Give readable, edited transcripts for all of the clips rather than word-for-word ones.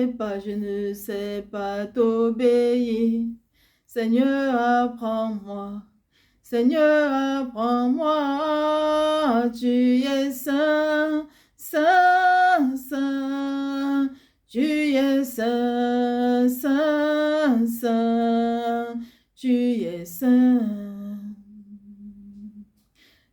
je ne sais pas t'obéir. Seigneur, apprends-moi. Seigneur, apprends-moi. Tu es saint, saint, saint. Tu es saint, saint, saint. Tu es saint.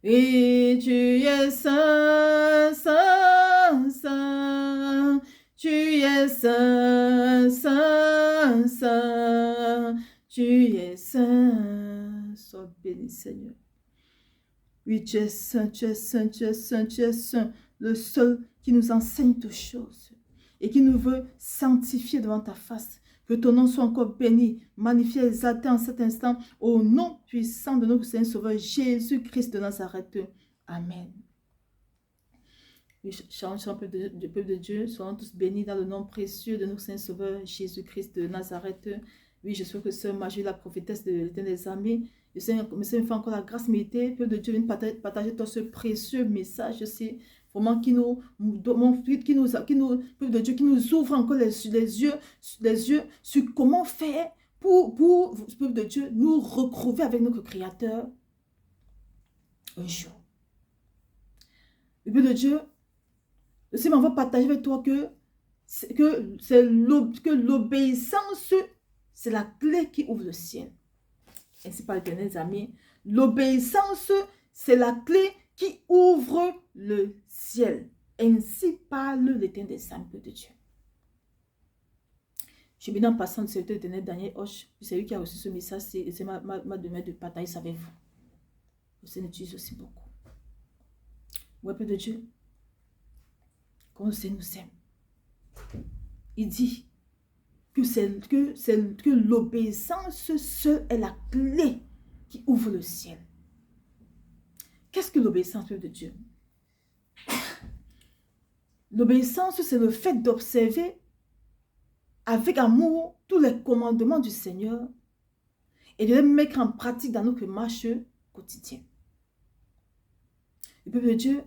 Et tu es saint, saint, saint. Tu es saint, saint, saint. Tu es saint. Sois béni, Seigneur. Oui, tu es saint, tu es saint, tu es saint, tu es saint. Le seul qui nous enseigne toutes choses et qui nous veut sanctifier devant ta face. Que ton nom soit encore béni, magnifié, exalté en cet instant, au nom puissant de notre Seigneur Sauveur Jésus-Christ de Nazareth. Amen. Oui, chantons un peu du peuple de Dieu, soyons tous bénis dans le nom précieux de notre Seigneur Sauveur Jésus-Christ de Nazareth. Oui, je souhaite que Sœur Marie, la prophétesse de l'Éternel des armées, le Seigneur me fait encore la grâce méritée, peuple de Dieu, viens partager toi ce précieux message, je sais. Vraiment qui nous ouvre encore les yeux sur comment faire pour le peuple de Dieu, nous retrouver avec notre Créateur un jour. Le peuple de Dieu, le Seigneur va partager avec toi que l'obéissance, c'est la clé qui ouvre le ciel. Ainsi par l'Éternel, amis, l'obéissance, c'est la clé qui ouvre le ciel. Ainsi parle l'Éternel des armées de Dieu. Je suis bien en passant de ce l'Éternel Daniel Hoche, c'est lui qui a reçu ce message, c'est ma demande de partager ça avec vous. Le Seigneur utilise aussi beaucoup. Ouais, peu de Dieu, quand le Seigneur nous aime, il dit que l'obéissance seule est la clé qui ouvre le ciel. Qu'est-ce que l'obéissance, peuple de Dieu? L'obéissance, c'est le fait d'observer avec amour tous les commandements du Seigneur et de les mettre en pratique dans notre marche quotidienne. Le peuple de Dieu,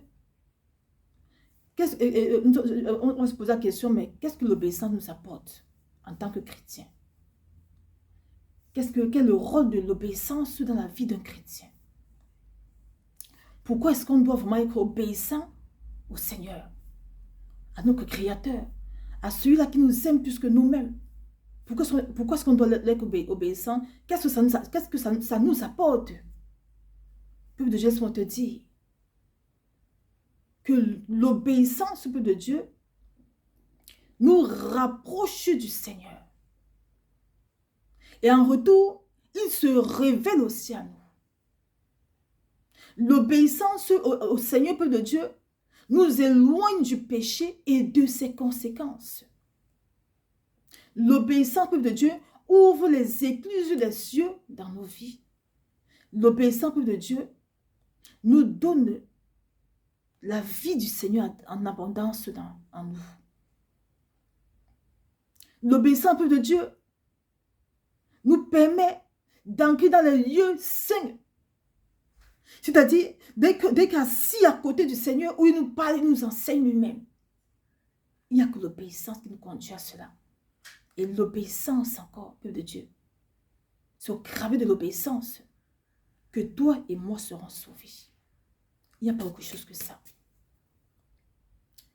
on va se poser la question, mais qu'est-ce que l'obéissance nous apporte en tant que chrétien? Quel est le rôle de l'obéissance dans la vie d'un chrétien? Pourquoi est-ce qu'on doit vraiment être obéissant au Seigneur, à notre Créateur, à celui-là qui nous aime plus que nous-mêmes? Pourquoi est-ce qu'on doit être obéissant? Qu'est-ce que ça nous apporte? Peuple de Dieu, laisse-moi te dire que l'obéissance, peuple de Dieu, nous rapproche du Seigneur. Et en retour, il se révèle aussi à nous. L'obéissance au Seigneur, peuple de Dieu, nous éloigne du péché et de ses conséquences. L'obéissance, peuple de Dieu, ouvre les écluses des cieux dans nos vies. L'obéissance, peuple de Dieu, nous donne la vie du Seigneur en abondance en nous. L'obéissance, peuple de Dieu, nous permet d'entrer dans les lieux saints. C'est-à-dire, dès qu'assis à côté du Seigneur, où il nous parle, il nous enseigne lui-même. Il n'y a que l'obéissance qui nous conduit à cela. Et l'obéissance encore, peuple de Dieu, c'est au gravé de l'obéissance que toi et moi serons sauvés. Il n'y a pas autre chose que ça.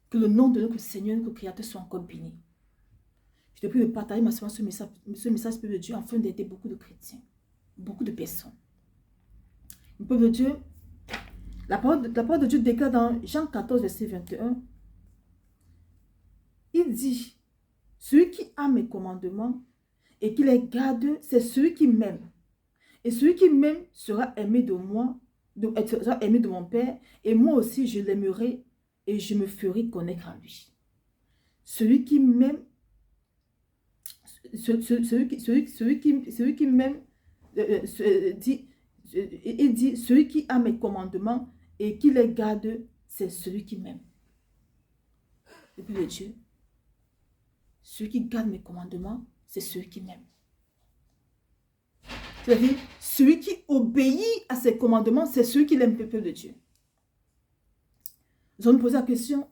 Que le nom de notre Seigneur, notre Créateur, soit encore béni. Je te prie de partager massivement ce message, peuple de Dieu, afin d'aider beaucoup de chrétiens, beaucoup de personnes. Le peuple de Dieu, la parole de Dieu déclare dans Jean 14, verset 21, il dit, celui qui a mes commandements et qui les garde, c'est celui qui m'aime. Et celui qui m'aime sera aimé de moi, sera aimé de mon Père, et moi aussi je l'aimerai et je me ferai connaître à lui. Celui qui m'aime, celui qui m'aime, il dit, celui qui a mes commandements et qui les garde, c'est celui qui m'aime. Depuis le Dieu, celui qui garde mes commandements, c'est celui qui m'aime. C'est-à-dire, celui qui obéit à ses commandements, c'est celui qui aime le peuple de Dieu. Nous allons nous poser la question,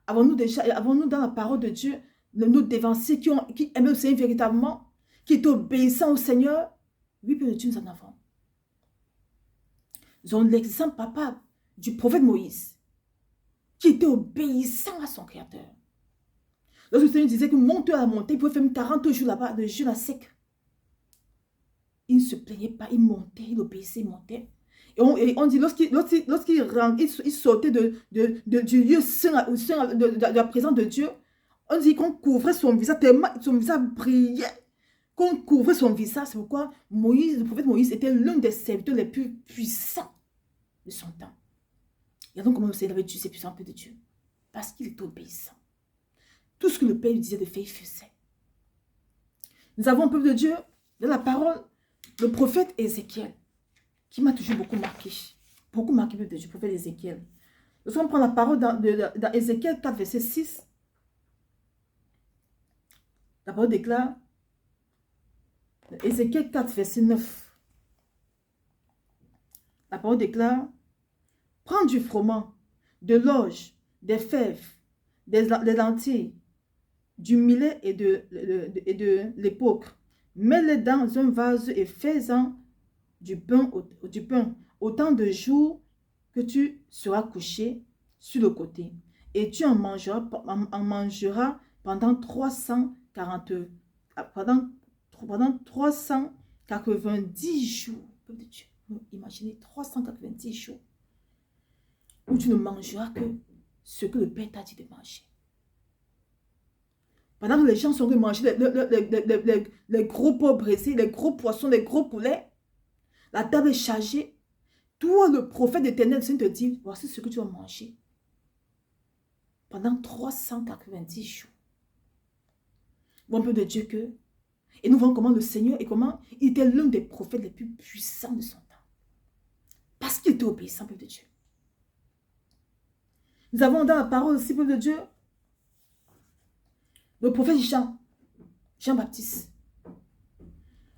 avons-nous dans la parole de Dieu nos dévanciers qui aimaient le Seigneur véritablement, qui étaient obéissants au Seigneur, oui, peuple de Dieu, nous en avons. Nous avons l'exemple, papa, du prophète Moïse, qui était obéissant à son Créateur. Lorsque le Seigneur disait que monte à la montagne, il pouvait faire 40 jours là-bas, de jeûne à sec. Il ne se plaignait pas, il montait, il obéissait, il montait. Et on dit, lorsqu'il sortait du lieu saint, de la présence de Dieu, on dit qu'on couvrait son visage, tellement son visage brillait, qu'on couvrait son visage. C'est pourquoi Moïse, le prophète Moïse était l'un des serviteurs les plus puissants de son temps. Et donc, comment le Seigneur avait tué ces puissants peu de Dieu? Parce qu'il était obéissant. Tout ce que le Père lui disait de faire, il faisait. Nous avons un peuple de Dieu, dans la parole, le prophète Ézéchiel, qui m'a toujours beaucoup marqué le peuple de Dieu, le prophète Ézéchiel. Nous allons prendre la parole dans Ézéchiel 4, verset 6. La parole déclare, Ézéchiel 4, verset 9. La parole déclare, prends du froment, de l'orge, des fèves, des lentilles, du millet et de l'épeautre. Mets-les dans un vase et fais-en du pain autant de jours que tu seras couché sur le côté. Et tu en mangeras pendant 390 jours. Imaginez 390 jours où tu ne mangeras que ce que le Père t'a dit de manger. Pendant que les gens sont de manger les gros pots braisés, les gros poissons, les gros poulets, la table est chargée. Toi, le prophète éternel, te dit, voici ce que tu vas manger. Pendant 390 jours. Bon peu de Dieu que... Et nous voyons comment le Seigneur et comment il était l'un des prophètes les plus puissants de son temps. Parce qu'il était obéissant, peuple de Dieu. Nous avons dans la parole aussi, peuple de Dieu, le prophète Jean-Baptiste.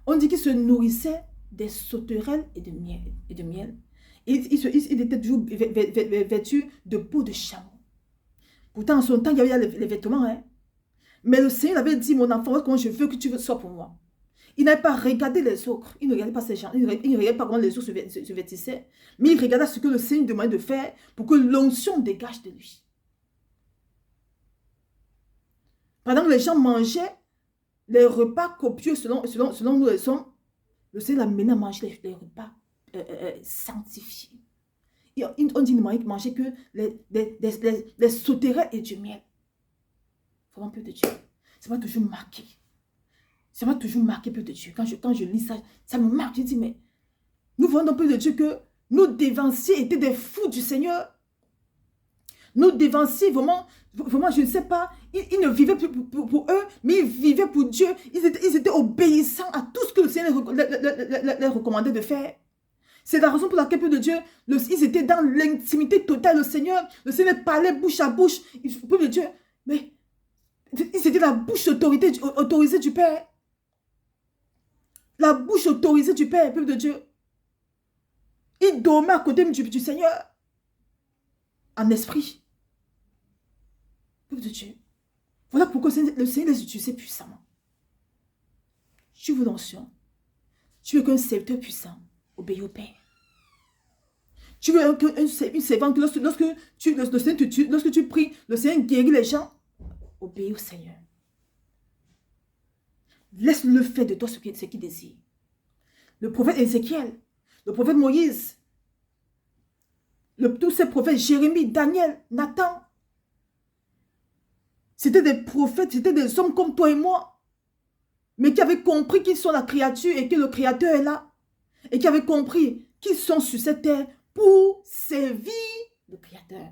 On dit qu'il se nourrissait des sauterelles et de miel. Il était toujours vêtu de peau de chameau. Pourtant, en son temps, il y avait les vêtements. Hein? Mais le Seigneur avait dit, mon enfant, comment je veux que tu sois pour moi. Il n'avait pas regardé les autres. Il ne regardait pas ces gens. Il ne regardait pas comment les autres se vêtissaient. Mais il regardait ce que le Seigneur demandait de faire pour que l'onction dégage de lui. Pendant que les gens mangeaient les repas copieux selon nous les hommes, le Seigneur l'a mené à manger les repas sanctifiés. On dit de manger que les sauterelles et du miel. Vraiment, peu de Dieu. Ça m'a toujours marqué. Ça m'a toujours marqué, peu de Dieu. Quand je lis ça, ça me marque. Je dis, mais nous voyons dans peu de Dieu que nos dévanciers étaient des fous du Seigneur. Nos dévanciers, vraiment, je ne sais pas, ils ne vivaient plus pour eux, mais ils vivaient pour Dieu. Ils étaient obéissants à tout ce que le Seigneur leur recommandait de faire. C'est la raison pour laquelle, peu de Dieu, ils étaient dans l'intimité totale. Le Seigneur parlait bouche à bouche. Peu de Dieu, mais ils étaient la bouche autorisée du Père. La bouche autorisée du Père, peuple de Dieu. Ils dormaient à côté du Seigneur. En esprit. Peuple de Dieu. Voilà pourquoi le Seigneur les utilisait puissamment. Tu veux l'onction. Tu veux qu'un serviteur puissant obéisse au Père. Tu veux une servante, lorsque tu pries, le Seigneur guérit les gens. Obéis au Seigneur. Laisse-le faire de toi ce qu'il désire. Le prophète Ézéchiel, le prophète Moïse, tous ces prophètes, Jérémie, Daniel, Nathan, c'était des prophètes, c'était des hommes comme toi et moi, mais qui avaient compris qu'ils sont la créature et que le Créateur est là, et qui avaient compris qu'ils sont sur cette terre pour servir le Créateur.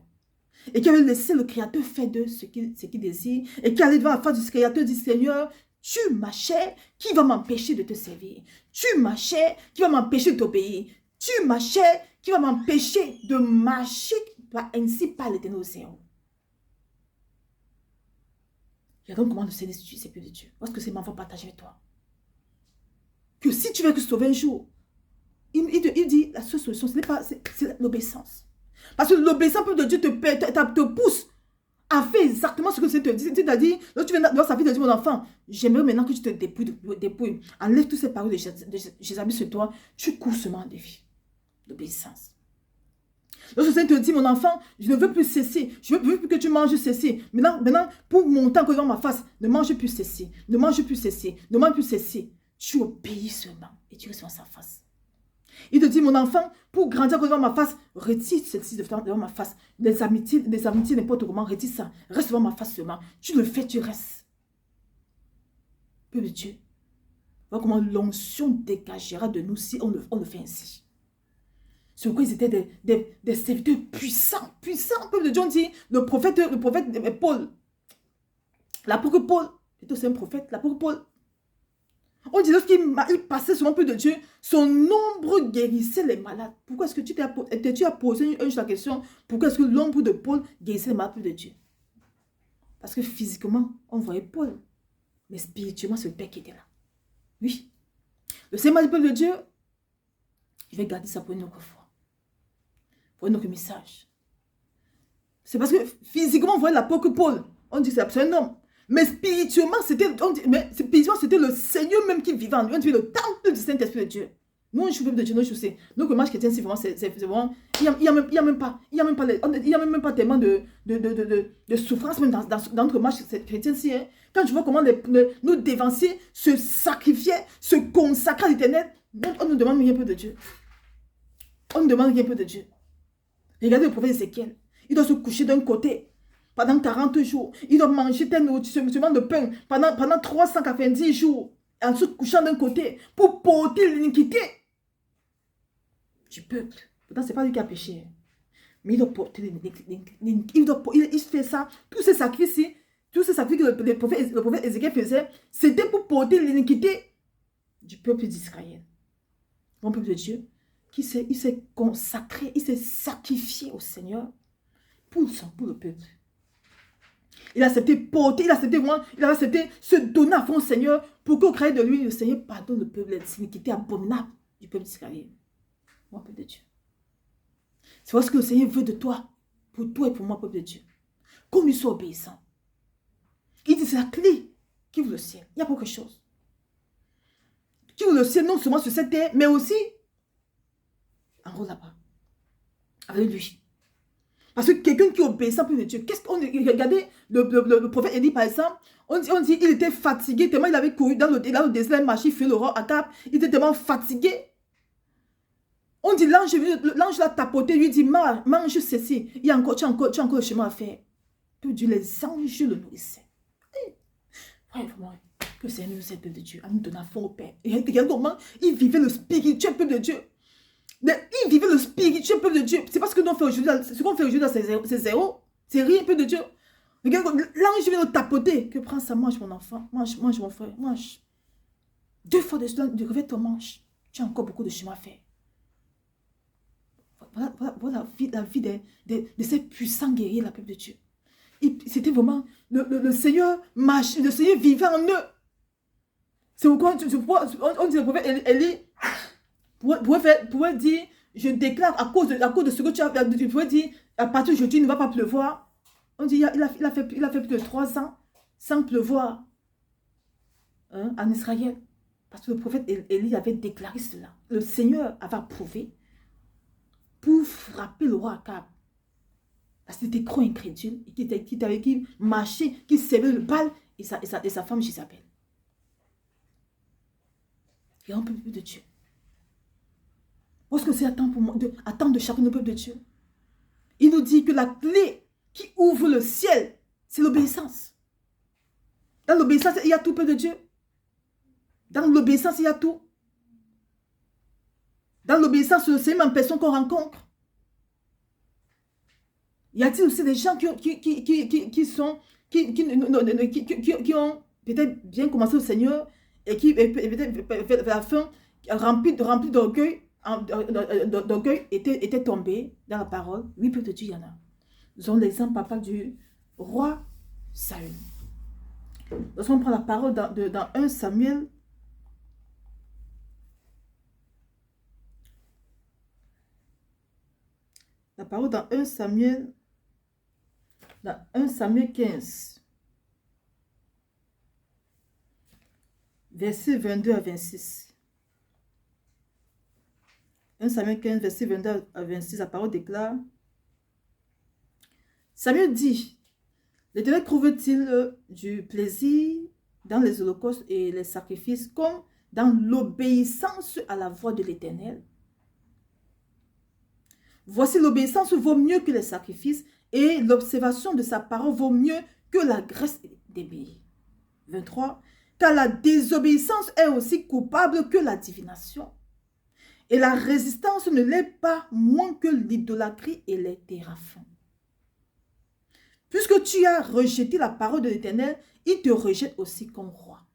Et qui avait laissé le Créateur faire d'eux ce qu'il désire, et qui allait devant la face du Créateur dit, Seigneur, tu ma chair, qui va m'empêcher de te servir? Tu ma chair, qui va m'empêcher de t'obéir? Tu ma chair, qui va m'empêcher de marcher ainsi par l'Éternel océan. Regarde comment le Seigneur c'est plus de Dieu. Parce que c'est ma foi partagée avec toi. Que si tu veux que sauver un jour, il dit, la seule solution, c'est l'obéissance. Parce que l'obéissance de Dieu te pousse a fait exactement ce que c'est te dit. Tu t'as dit, lorsque tu viens dans sa vie, tu as dit, mon enfant, j'aimerais maintenant que tu te dépouilles. Enlève tous ces paroles de Jézabel sur toi. Tu cours seulement des vies d'obéissance. Lorsque le Seigneur te dit, mon enfant, je ne veux plus cesser. Je ne veux plus que tu manges cesser. Maintenant, pour monter encore dans ma face, ne mange plus cesser. Ne mange plus cesser. Ne mange plus cesser. Tu obéis seulement et tu restes dans sa face. Il te dit, mon enfant, pour grandir devant ma face, retire ceci devant ma face. Les amitiés, n'importe comment, retire ça. Reste devant ma face seulement. Tu le fais, tu restes. Peu de Dieu. Voilà comment l'onction dégagera de nous si on le fait ainsi. Sur quoi ils étaient des serviteurs puissants. Peu de Dieu, on dit, le prophète Paul. L'apôtre Paul, c'est aussi un prophète, l'apôtre Paul. On dit lorsqu'il passait sur un peu de Dieu, son ombre guérissait les malades. Pourquoi est-ce que tu as posé la question, pourquoi est-ce que l'ombre de Paul guérissait les malades de Dieu? Parce que physiquement, on voyait Paul. Mais spirituellement, c'est le Père qui était là. Oui. Le Seigneur du peuple de Dieu, je vais garder ça pour une autre fois. Pour un autre message. C'est parce que physiquement, on voyait l'apôtre Paul. On dit que c'est un homme. Mais spirituellement, c'était le Seigneur même qui vivait en lui. On dit le temple du Saint-Esprit de Dieu. Nous, on joue de Dieu, nous, je sais. Donc, le match chrétien, c'est vraiment, il n'y a même pas tellement de souffrance, même dans notre match chrétien. Hein. Quand tu vois comment nos dévanciers se sacrifiaient, se consacraient à l'éternel, on nous demande rien peu de Dieu. On nous demande rien peu de Dieu. Regardez le prophète Ézéchiel. Il doit se coucher d'un côté. Pendant 40 jours, il doit manger seulement de pain pendant 390 jours, en se couchant d'un côté, pour porter l'iniquité du peuple. Pourtant, ce n'est pas lui qui a péché. Mais il doit porter l'iniquité. Il fait ça. Tous ces sacrifices que le prophète Ézéchiel faisait, c'était pour porter l'iniquité du peuple d'Israël. Mon peuple de Dieu, il s'est consacré, il s'est sacrifié au Seigneur pour le peuple. Il a accepté porter, il a accepté se donner à fond au Seigneur pour qu'au créé de lui, le Seigneur pardonne le peuple, l'iniquité abominable du peuple d'Israël. Mon peuple de Dieu. C'est ce que le Seigneur veut de toi, pour toi et pour moi, peuple de Dieu. Qu'on lui soit obéissant. Il dit c'est la clé qui ouvre le ciel. Il y a quelque chose. Qui ouvre le ciel non seulement sur cette terre, mais aussi en haut là-bas. Avec lui. Parce que quelqu'un qui obéit sans plus de Dieu, qu'est-ce qu'on regardez le prophète Élie par exemple, on dit il était fatigué tellement il avait couru dans le désert, marché, il fait le roi Akab, il était tellement fatigué. On dit l'ange l'a tapoté, lui dit mange ceci, tu as encore le chemin à faire. Peu Dieu, les anges le nourrissaient. Vraiment, que c'est nous aide de Dieu, à nous donner à fond au Père. Et regarde comment il vivait le spirituel peuple de Dieu. Il vivait le spirituel peuple de Dieu. C'est parce que ce qu'on fait aujourd'hui, c'est zéro. C'est rien, peuple de Dieu. Regarde, l'ange vient le tapoter. Que prends ça, mange mon enfant. Mange mon frère, mange. 2 fois de revêt-toi, mange. Tu as encore beaucoup de chemin à faire. Voilà la vie de ces puissants guerriers, la peuple de Dieu. C'était vraiment le Seigneur marche, le Seigneur vivait en eux. C'est pourquoi on dit le prophète Élie pouvait dire, je déclare à cause de ce que tu pouvais dire, à partir d'aujourd'hui, il ne va pas pleuvoir. On dit, il a fait plus de 3 ans sans pleuvoir en Israël. Parce que le prophète Élie avait déclaré cela. Le Seigneur avait approuvé pour frapper le roi Akab. Parce qu'il était trop incrédule, qui marchait, qui servait le Baal et sa femme Jézabel. Il y a un peu de Dieu. Où est-ce que c'est attendre de chacun de nos peuples de Dieu? Il nous dit que la clé qui ouvre le ciel, c'est l'obéissance. Dans l'obéissance, il y a tout, peuple de Dieu. Dans l'obéissance, il y a tout. Dans l'obéissance, c'est même personne qu'on rencontre. Y a-t-il aussi des gens qui ont peut-être bien commencé au Seigneur et qui peut-être à la fin remplis d'orgueil, étaient tombés dans la parole? Oui, peut-être il y en a. Nous avons l'exemple, papa, du roi Saül. Lorsqu'on prend la parole dans 1 Samuel, la parole dans 1 Samuel Dans 1 Samuel 15, versets 22 à 26. 1 Samuel 15, verset 22 à 26, la parole déclare: Samuel dit, l'Éternel trouve-t-il du plaisir dans les holocaustes et les sacrifices comme dans l'obéissance à la voix de l'Éternel? Voici, l'obéissance vaut mieux que les sacrifices et l'observation de sa parole vaut mieux que la graisse des bœufs. 23. Car la désobéissance est aussi coupable que la divination. Et la résistance ne l'est pas moins que l'idolâtrie et les théraphins. Puisque tu as rejeté la parole de l'Éternel, il te rejette aussi comme roi.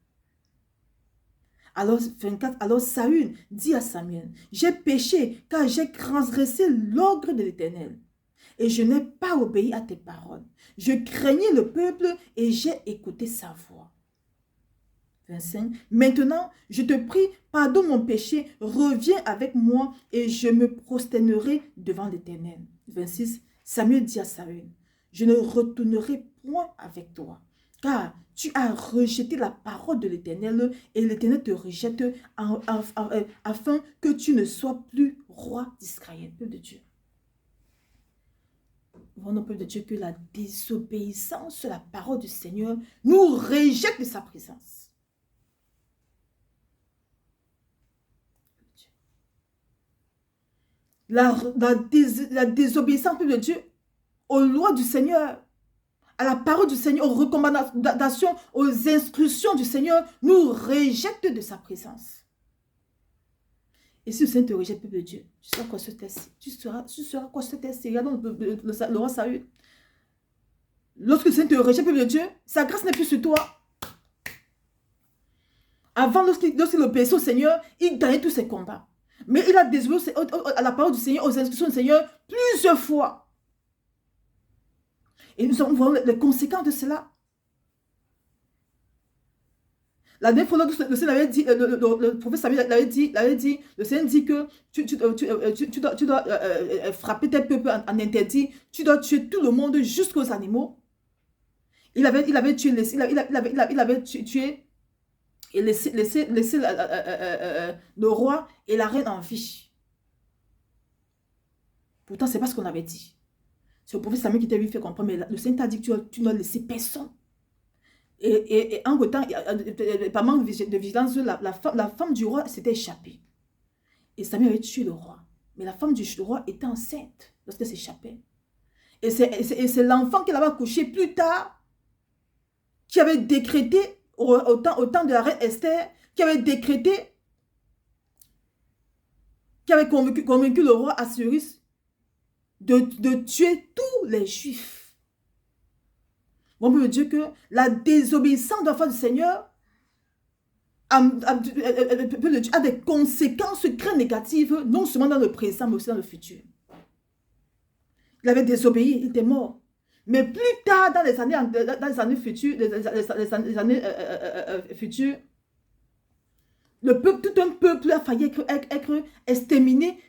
Alors, 24, alors Saül dit à Samuel, j'ai péché car j'ai transgressé l'ordre de l'Éternel et je n'ai pas obéi à tes paroles. Je craignais le peuple et j'ai écouté sa voix. 25. Maintenant, je te prie, pardonne mon péché, reviens avec moi et je me prosternerai devant l'Éternel. 26. Samuel dit à Saül, je ne retournerai point avec toi, car tu as rejeté la parole de l'Éternel et l'Éternel te rejette afin que tu ne sois plus roi d'Israël. Peuple de Dieu. Voyons, peuple de Dieu, que la désobéissance à la parole du Seigneur nous rejette de sa présence. La désobéissance, peuple de Dieu, aux lois du Seigneur, à la parole du Seigneur, aux recommandations, aux instructions du Seigneur, nous rejette de sa présence. Et si le Seigneur te rejette, peuple de Dieu, tu seras quoi ce test? Tu seras quoi ce test? Regardons le roi Saül. Lorsque le Seigneur te rejette, peuple de Dieu, sa grâce n'est plus sur toi. Avant, lorsqu'il obéissait au Seigneur, il gagnait tous ses combats. Mais il a désobéi à la parole du Seigneur, aux instructions du Seigneur, plusieurs fois. Et nous voyons les conséquences de cela. La dernière fois, le Seigneur avait dit, le prophète Samuel l'avait dit, le Seigneur dit que tu dois frapper tes peuples en interdit, tu dois tuer tout le monde jusqu'aux animaux. Il avait tué et laissé le roi et la reine en vie. Pourtant, ce n'est pas ce qu'on avait dit. C'est le prophète Samuel qui t'a lui fait comprendre, mais le Seigneur t'a dit que tu n'as laissé personne. Et en temps, par manque de vigilance, la femme du roi s'était échappée. Et Samuel avait tué le roi. Mais la femme du roi était enceinte lorsqu'elle s'échappait. Et c'est l'enfant qu'elle avait accouché plus tard qui avait décrété, au temps de la reine Esther, qui avait décrété, qui avait convaincu le roi Assuérus de tuer tous les Juifs. On peut dire que la désobéissance de l'enfant du Seigneur a des conséquences très négatives, non seulement dans le présent, mais aussi dans le futur. Il avait désobéi, il était mort. Mais plus tard, dans les années futures, tout un peuple a failli être exterminé,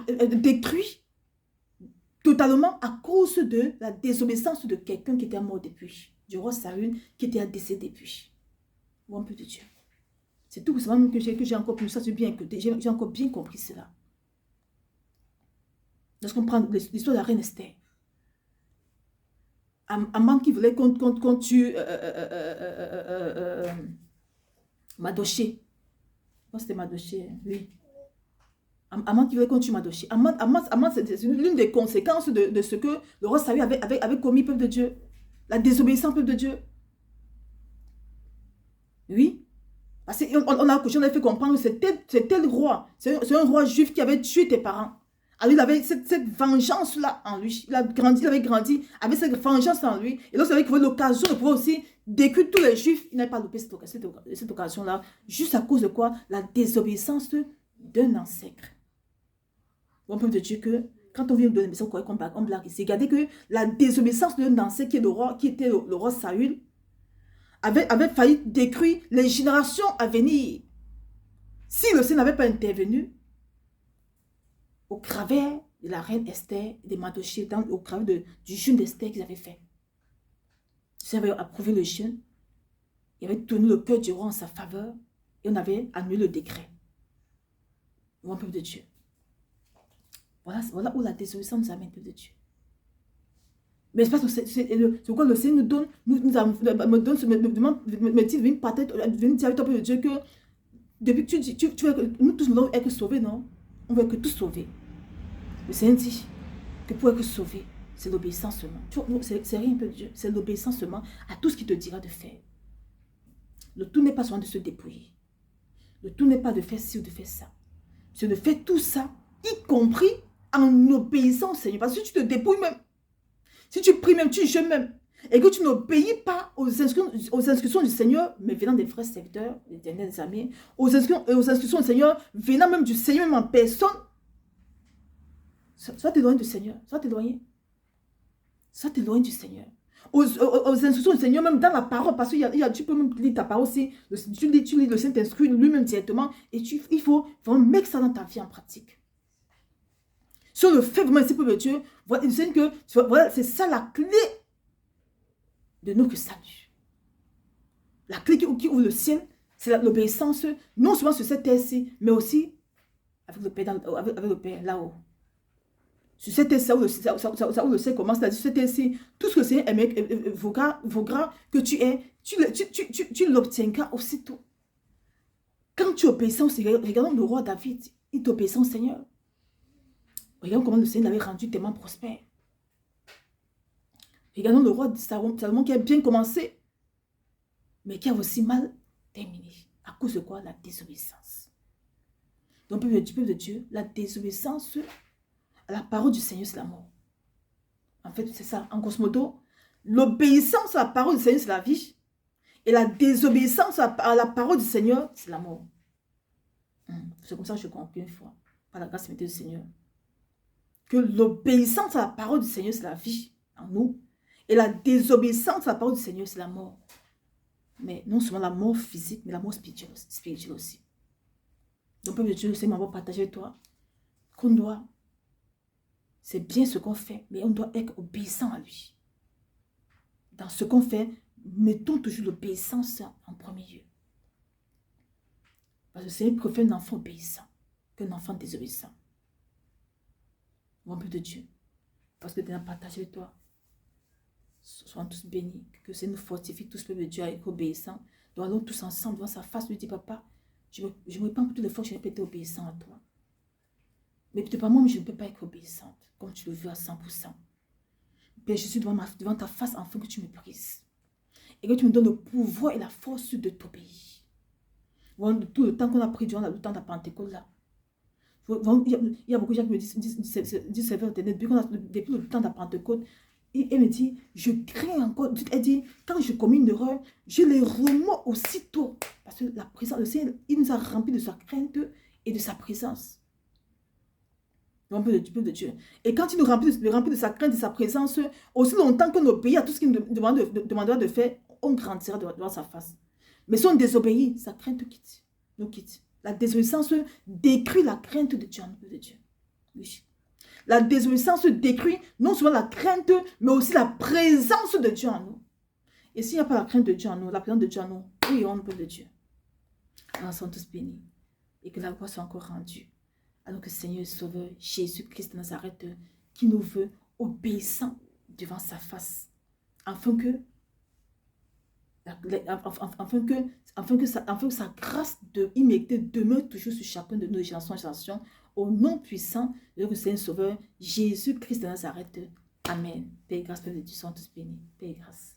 détruit totalement à cause de la désobéissance de quelqu'un qui était mort depuis, du roi Saül qui était décédé depuis. Ou un peu de Dieu. C'est tout simplement que j'ai encore plus ça, j'ai encore bien compris cela. Lorsqu'on prend l'histoire de la reine Esther, Aman qui voulait qu'on tue Madoché. Non, c'était Madoché, oui. Aman qui voulait qu'on tue Madoché. Aman, c'est l'une des conséquences de ce que le roi Saül avait commis, peuple de Dieu. La désobéissance, peuple de Dieu. Oui. Parce qu'on a fait comprendre que c'était le roi. C'est un roi juif qui avait tué tes parents. Alors il avait cette vengeance-là en lui. Il avait grandi avec cette vengeance en lui. Et lorsqu'il avait trouvé l'occasion de pouvoir aussi détruire tous les juifs, il n'avait pas loupé cette occasion-là. Juste à cause de quoi? La désobéissance d'un ancêtre. On peut te dire que quand on vient de l'émission, on blague ici. Regardez que la désobéissance d'un ancêtre qui était le roi Saül avait failli détruire les générations à venir. Si le Seigneur n'avait pas intervenu, au travers de la reine Esther, des Madoché, au travers du jeûne d'Esther qu'ils avaient fait. Le Seigneur avait approuvé le jeûne. Il avait tourné le cœur du roi en sa faveur. Et on avait annulé le décret. Mon peuple de Dieu. Voilà où la désobéissance nous amène, peuple de Dieu. Mais c'est parce que c'est pourquoi le Seigneur nous donne, me dit de venir partager, de venir dire avec toi, peuple de Dieu, que depuis que tu veux que nous tous nous devons être sauvés, non? On veut être tous sauvés. Le Seigneur dit que pour être sauvé, c'est l'obéissance seulement. C'est rien, peuple de Dieu. C'est l'obéissance seulement à tout ce qu'il te dira de faire. Le tout n'est pas seulement de se dépouiller. Le tout n'est pas de faire ci ou de faire ça. C'est de faire tout ça, y compris en obéissant au Seigneur. Parce que si tu te dépouilles même, si tu pries même, tu jeûnes même, et que tu n'obéis pas aux instructions du Seigneur, mais venant des vrais serviteurs, des derniers amis, aux instructions du Seigneur, venant même du Seigneur même en personne, soit t'éloigner du Seigneur, soit t'éloigner du Seigneur. Aux instructions du Seigneur, même dans la parole, parce que tu peux même lire ta parole aussi, tu lis le Saint-Esprit lui-même directement, et il faut vraiment mettre ça dans ta vie en pratique. Sur le fait vraiment, c'est pour le Dieu, voilà, c'est ça la clé de notre salut. La clé qui ouvre le ciel, c'est l'obéissance, non seulement sur cette terre-ci, mais aussi avec le Père là-haut. Sur cette terre-ci, où le ciel commence, là, sur cette terre-ci, tout ce que le Seigneur vaudra que tu aies, tu l'obtiendras aussitôt. Quand tu obéis au Seigneur, regardons le roi David, il t'obéissait au Seigneur. Regardons comment le Seigneur l'avait rendu tellement prospère. Regardons le roi Salomon qui a bien commencé, mais qui a aussi mal terminé. À cause de quoi? La désobéissance. Donc, peuple de Dieu, la désobéissance à la parole du Seigneur, c'est la mort. En fait, c'est ça. En grosso modo, l'obéissance à la parole du Seigneur, c'est la vie. Et la désobéissance à la parole du Seigneur, c'est la mort. C'est comme ça que je comprends une fois, par la grâce du Seigneur, que l'obéissance à la parole du Seigneur, c'est la vie en nous. Et la désobéissance à la parole du Seigneur, c'est la mort. Mais non seulement la mort physique, mais la mort spirituelle aussi. Donc, peuple de Dieu, le Seigneur m'a partagé avec toi qu'on doit, c'est bien ce qu'on fait, mais on doit être obéissant à lui. Dans ce qu'on fait, mettons toujours l'obéissance en premier lieu. Parce que le Seigneur préfère un enfant obéissant qu'un enfant désobéissant. Mon peuple de Dieu, parce que tu as partagé avec toi, soyons tous bénis, que le Seigneur nous fortifie tous, peuple de Dieu, à être obéissant. Nous allons tous ensemble devant sa face, lui dire, papa, je me répands pour toutes les fois que je n'ai pas été obéissant à toi. Mais peut-être pas moi, mais je ne peux pas être obéissante, comme tu le veux à 100%. Père, je suis devant ta face afin que tu me brises. Et que tu me donnes le pouvoir et la force de t'obéir. Tout le temps qu'on a pris durant le temps de la Pentecôte là. Il y a beaucoup de gens qui me disent c'est vrai, depuis le temps de la Pentecôte, elle me dit, je crains encore. Elle dit, quand je commets une erreur, je les remets aussitôt. Parce que la présence, le Seigneur, il nous a remplis de sa crainte et de sa présence. Un peu de Dieu. Et quand il nous remplit de sa crainte et de sa présence, aussi longtemps qu'on obéit à tout ce qu'il nous demandera de faire, on grandira devant sa face. Mais si on désobéit, sa crainte nous quitte. La désobéissance détruit la crainte de Dieu en nous, de Dieu. Oui. La désobéissance détruit non seulement la crainte, mais aussi la présence de Dieu en nous. Et s'il n'y a pas la crainte de Dieu en nous, la présence de Dieu en nous, prions peu de Dieu. Alors, nous sommes tous bénis. Et que la gloire soit encore rendue. Alors que Seigneur et Sauveur, Jésus-Christ de Nazareth, qui nous veut obéissants devant sa face. Afin que sa grâce imméritée demeure toujours sur chacun de nos générations, au nom puissant de notre Seigneur Sauveur, Jésus-Christ de Nazareth. Amen. Paix et grâce, Père de Dieu, sont tous bénis. Paix et grâce.